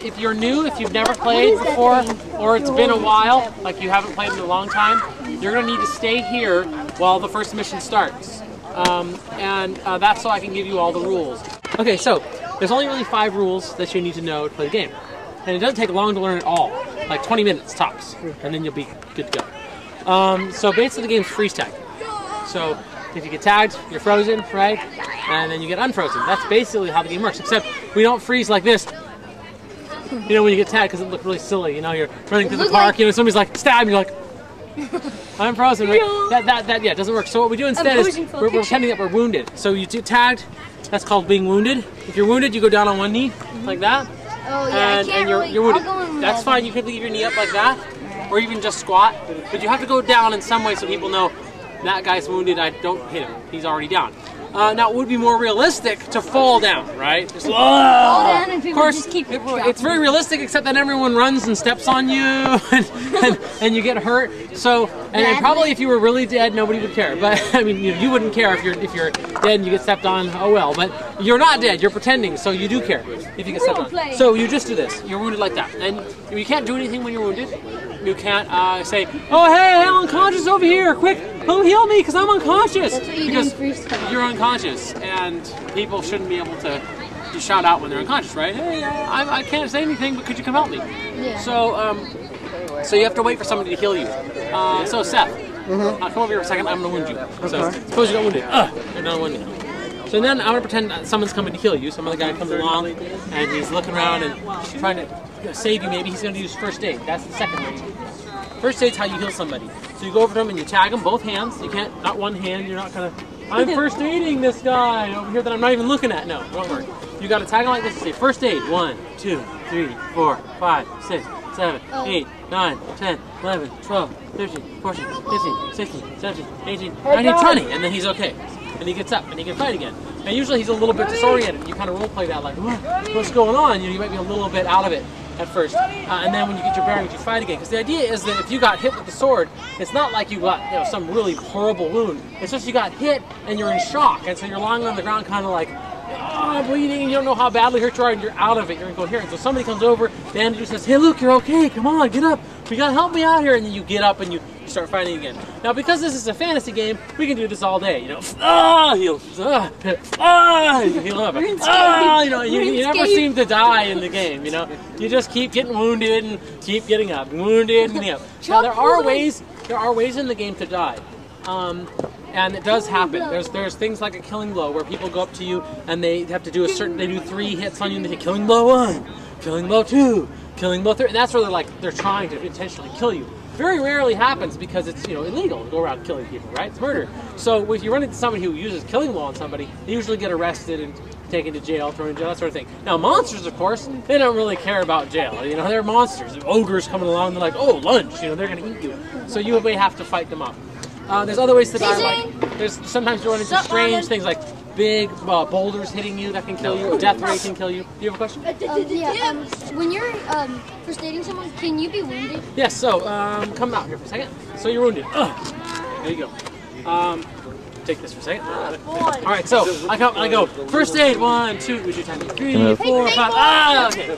if you're new, if you've never played before, or it's been a while, like you haven't played in a long time, you're going to need to stay here while the first mission starts. That's so I can give you all the rules. Okay, so there's only really 5 rules that you need to know to play the game. And it doesn't take long to learn it all, like 20 minutes tops, and then you'll be good to go. So basically the game's freeze tag. So if you get tagged, you're frozen, right? And then you get unfrozen. That's basically how the game works, except we don't freeze like this. You know, when you get tagged, because it looks really silly. You know, you're running through the park, you know, somebody's like, stab, and you're like, I'm frozen, right? Yeah, it doesn't work. So what we do instead is we're pretending that we're wounded. So you get tagged, that's called being wounded. If you're wounded, you go down on one knee, like that. Oh, yeah, and you're wounded. That's fine, you could leave your knee up like that, or even just squat. But you have to go down in some way so people know that guy's wounded, I don't hit him, he's already down. Now it would be more realistic to fall down, right? Just, fall down and people just keep it's very realistic, except that everyone runs and steps on you and you get hurt. So and probably if you were really dead, nobody would care. But I mean, you wouldn't care if you're dead and you get stepped on. Oh well. But you're not dead. You're pretending, so you do care if you get stepped on. So you just do this. You're wounded like that, and you can't do anything when you're wounded. You can't say, "Oh hey, I'm unconscious over here! Quick, come heal me because I'm unconscious." That's what you because do in freestyle. You're unconscious, and people shouldn't be able to shout out when they're unconscious, right? Hey, I can't say anything, but could you come help me? Yeah. So you have to wait for somebody to heal you. So Seth, come over here for a second. I'm gonna wound you. Okay. So suppose you got wounded. You're not wounded. So then I'm gonna pretend that someone's coming to heal you. Some other guy comes along and he's looking around and trying to save you. Maybe he's gonna use first aid. That's the second way. First aid's how you heal somebody. So you go over to them and you tag them both hands. You can't, not one hand. You're not gonna. I'm first aiding this guy over here that I'm not even looking at. No, don't worry. You got to tag him like this and say first aid. 1, 2, 3, 4, 5, 6, 7, 8, 9, 10, 11, 12, 13, 14, 15, 16, 17, 18, 19, 20, and then he's okay. And he gets up and he can fight again. And usually he's a little bit disoriented. You kind of role play that like, what's going on? You might be a little bit out of it at first, and then when you get your bearings, you fight again. Because the idea is that if you got hit with the sword, it's not like you got some really horrible wound. It's just you got hit and you're in shock, and so you're lying on the ground, kind of like bleeding, and you don't know how badly hurt you are, and you're out of it. You're incoherent. So somebody comes over, bandages, says, "Hey, Luke, you're okay. Come on, get up. You gotta help me out here." And then you get up and you start fighting again. Now, because this is a fantasy game, we can do this all day. You know, heal, heal up. You know, you never seem to die in the game. You know, you just keep getting wounded and keep getting up, wounded and getting up. Now, there are ways in the game to die. And it does happen. There's things like a killing blow where people go up to you and they have to do they do 3 hits on you and they say killing blow 1, killing blow 2, killing blow 3, and that's where they're trying to intentionally kill you. Very rarely happens because it's illegal to go around killing people, right? It's murder. So if you run into somebody who uses killing blow on somebody, they usually get arrested and taken to jail, thrown in jail, that sort of thing. Now monsters, of course, they don't really care about jail. You know, they're monsters. Ogres coming along, they're like, oh, lunch. You know, they're going to eat you. So you may have to fight them up. There's other ways to die. Like sometimes you run into strange things like big boulders hitting you that can kill you. Death ray can kill you. Do you have a question? When you're first aiding someone, can you be wounded? Yes. So come out here for a second. So you're wounded. There you go. Take this for a second. All right. So I go. First aid. 1, 2. Would you time me? 3, 4, 5. Okay.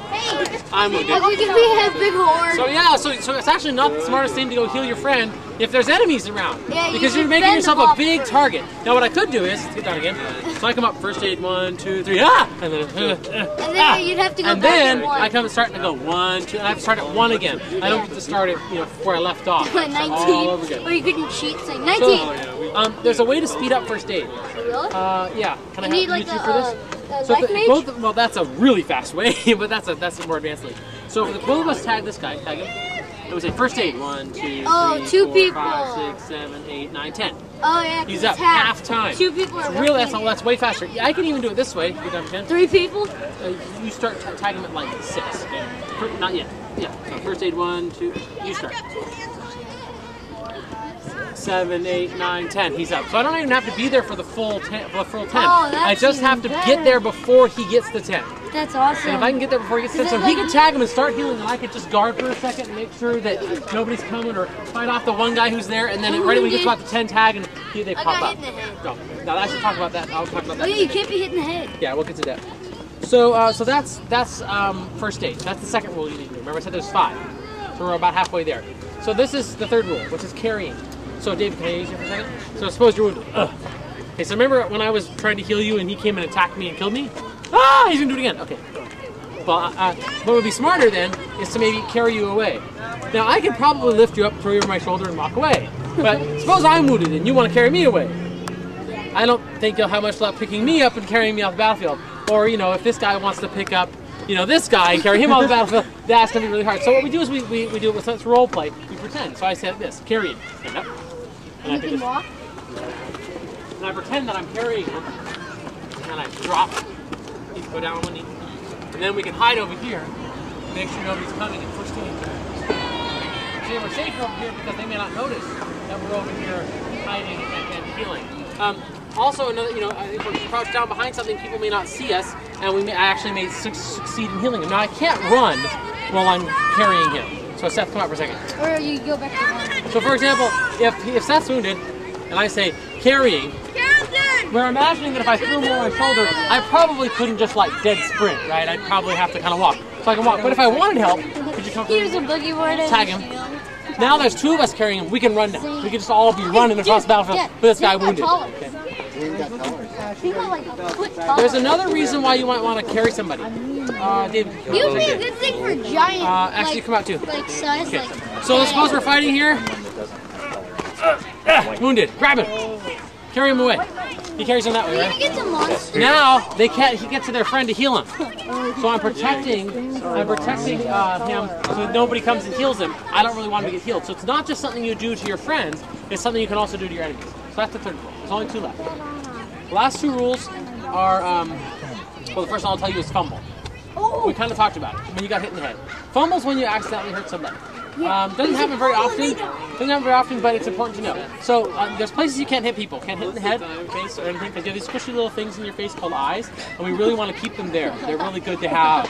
I'm wounded. Because we have big horns. So yeah. So it's actually not the smartest thing to go heal your friend if there's enemies around. Yeah, because you're making yourself a big target. Now what I could do is, let's get down again. So I come up, first aid, 1, 2, 3, and then you'd have to go and back then at 1. I come starting to go 1, 2, and I have to start at 1 again. I don't get to start at where I left off. 19. All over again. Or you couldn't cheat, say 19. So, there's a way to speed up first aid. Really? Yeah. Can I help you for this? Life mage? Well, that's a really fast way, but that's a more advanced way. So if both of us tag this guy, tag him. It would say first aid. 1, 2, 3, 4, 5, 6, 7, 8, 9, 10. Oh yeah. He's up half time. 2 people are really, that's way faster. Yeah, I can even do it this way. Get down to 10. 3 people? You start tagging him at like 6. Not yet. Yeah. So first aid 1, 2. You start. 7, 8, 9, 10. He's up. So I don't even have to be there for the full 10. I just have to get there before he gets the 10. That's awesome. And if I can get there before he gets the 10, so he can tag him and start healing, and I can just guard for a second and make sure that nobody's coming, or fight off the one guy who's there, and then right when he gets about the 10 tag, and they pop up. No, I should talk about that. I'll talk about that. Oh yeah, you can't be hit in the head. Yeah, we'll get to that. So that's first aid. That's the second rule you need to do. Remember I said there's 5. So we're about halfway there. So this is the third rule, which is carrying. So David, can I use you for a second? So suppose you're wounded. Okay, so remember when I was trying to heal you and he came and attacked me and killed me? Ah, he's gonna do it again. Okay. Well, what would be smarter then is to maybe carry you away. Now I could probably lift you up, throw you over my shoulder, and walk away. But suppose I'm wounded and you want to carry me away. I don't think you'll have much luck picking me up and carrying me off the battlefield. Or, you know, if this guy wants to pick up, you know, this guy and carry him off the battlefield, that's going to be really hard. So what we do is we do it with let's role play. We pretend. So I said this, carry him. Stand up. And You can walk? And I pretend that I'm carrying him. And I drop. You go down on one knee. And then we can hide over here. Make sure nobody's coming and push aid. See, we're safer over here because they may not notice that we're over here hiding and healing. Also, another, you know, if we're crouched down behind something, people may not see us, and I actually may succeed in healing him. Now, I can't run while I'm carrying him. So, Seth, come out for a second. Or you go back to one. So, for example, if Seth's wounded, and I say carrying, we're imagining that if I threw him over my shoulder, I probably couldn't just like dead sprint, right? I'd probably have to kind of walk. So I can walk. But if I wanted help, could you come Here's a boogie board. tag him? Now there's 2 of us carrying him. We can run now. We can just all be running across the battlefield with this guy wounded. Okay. There's another reason why you might want to carry somebody. David. You'd be a good thing for giant. Actually, you come out too. Like size, Okay. like. So let's suppose we're fighting here. Wounded. Grab him. Carry him away. He carries him that way, You right? can get the monster. Now they can't. He gets to their friend to heal him. So I'm protecting him so that nobody comes and heals him. I don't really want him to get healed. So it's not just something you do to your friends. It's something you can also do to your enemies. So that's the third rule. There's only 2 left. The last 2 rules are. Well, the first one I'll tell you is fumble. We kind of talked about it when you got hit in the head. Fumble's when you accidentally hurt somebody. Doesn't happen very often. But it's important to know. So there's places you can't hit people. Can't hit in the head, face, or anything, because you have these squishy little things in your face called eyes, and we really want to keep them there. They're really good to have.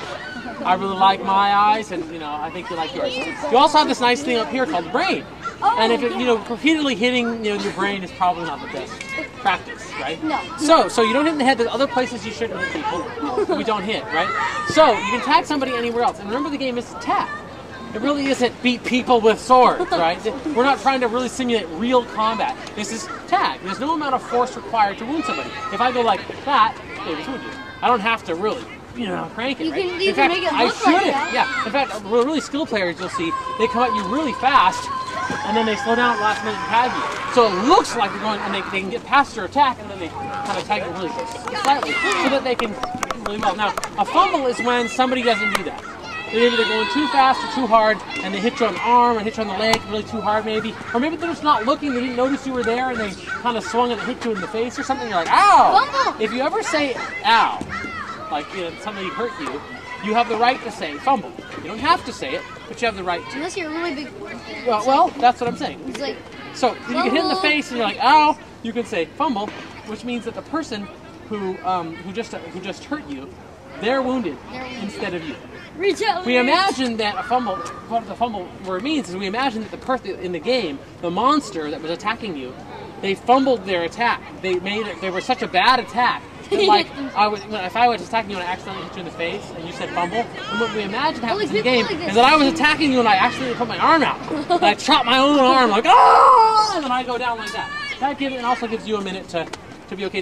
I really like my eyes, and you know I think you like yours. You also have this nice thing up here called the brain, and if it, you know, repeatedly hitting your brain is probably not the best practice, right? No. So you don't hit in the head. There's other places you shouldn't hit people. We don't hit, right? So you can tag somebody anywhere else, and remember the game is tag. It really isn't beat people with swords, right? We're not trying to really simulate real combat. This is tag. There's no amount of force required to wound somebody. If I go like that, they just wound you. I don't have to really, you know, crank it, right? You can make it look like that. Yeah. In fact, really skilled players, you'll see, they come at you really fast, and then they slow down at the last minute and tag you. So it looks like they're going, and they can get past your attack, and then they kind of tag you really slightly, so that they can do really well. Now, a fumble is when somebody doesn't do that. Maybe they're going too fast or too hard, and they hit you on the arm or hit you on the leg really too hard maybe. Or maybe they're just not looking, they didn't notice you were there, and they kind of swung and hit you in the face or something. You're like, ow! Fumble! If you ever say, ow, like, you know, somebody hurt you, you have the right to say fumble. You don't have to say it, but you have the right to. Unless you're a really big. Well, that's what I'm saying. It's like. So if you get hit in the face and you're like, ow, you can say fumble, which means that the person who just hurt you, they're wounded instead of you. We imagine that a fumble, what the fumble word means is we imagine that the person in the game, the monster that was attacking you, they fumbled their attack. They were such a bad attack that, like, if I was attacking you and I accidentally hit you in the face and you said fumble, and what we imagine happens in the game is that I was attacking you and I accidentally put my arm out. And I chop my own arm like, ah! And then I go down like that. That also gives you a minute to be okay.